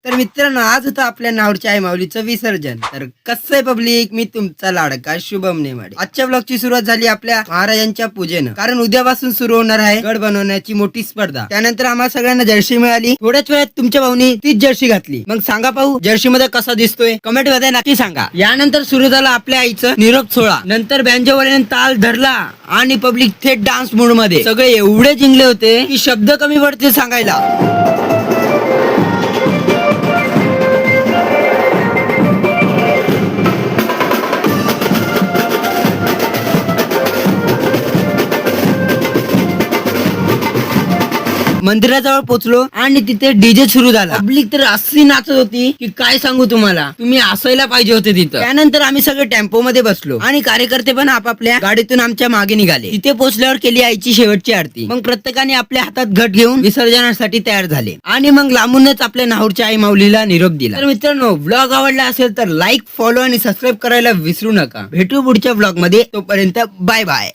तर मित्रांनो, आज होतं आपल्या नावडच्या आई माऊलीचं विसर्जन. तर कसं आहे पब्लिक, मी तुमचा लाडका शुभम नेमाडे. आजच्या ब्लॉगची सुरुवात झाली आपल्या महाराजांच्या पूजेनं, कारण उद्यापासून सुरू होणार आहे गड बनवण्याची मोठी स्पर्धा. त्यानंतर आम्हाला सगळ्यांना जर्सी मिळाली. थोड्याच वेळात तुमच्या भाऊनी तीच जर्सी घातली. मग सांगा पाहू, जर्सी मध्ये कसा दिसतोय, कमेंट मध्ये नक्की सांगा. यानंतर सुरू झाला आपल्या आईचं निरोप सोहळा. नंतर बँजोवाल्याने ताल धरला आणि पब्लिक थेट डान्स मूड मध्ये. सगळे एवढे जिंकले होते की शब्द कमी पडते सांगायला. मंदिराजवळ पोहोचलो आणि तिथे डीजे सुरू झाला. पब्लिक तर अशी नाचत होती की काय सांगू तुम्हाला, तुम्ही असायला पाहिजे होते तिथं. त्यानंतर आम्ही सगळे टेम्पो मध्ये बसलो आणि कार्यकर्ते पण आपापल्या गाडीतून आमच्या मागे निघाले. तिथे पोहोचल्यावर केली आईची शेवटची आरती. मग प्रत्येकाने आपल्या हातात घट घेऊन विसर्जनासाठी तयार झाले आणि मग लांबूनच आपल्या नाहूरच्या आई माऊलीला निरोप दिला. तर मित्रांनो, ब्लॉग आवडला असेल तर लाईक, फॉलो आणि सबस्क्राईब करायला विसरू नका. भेटू पुढच्या ब्लॉग मध्ये. तोपर्यंत बाय बाय.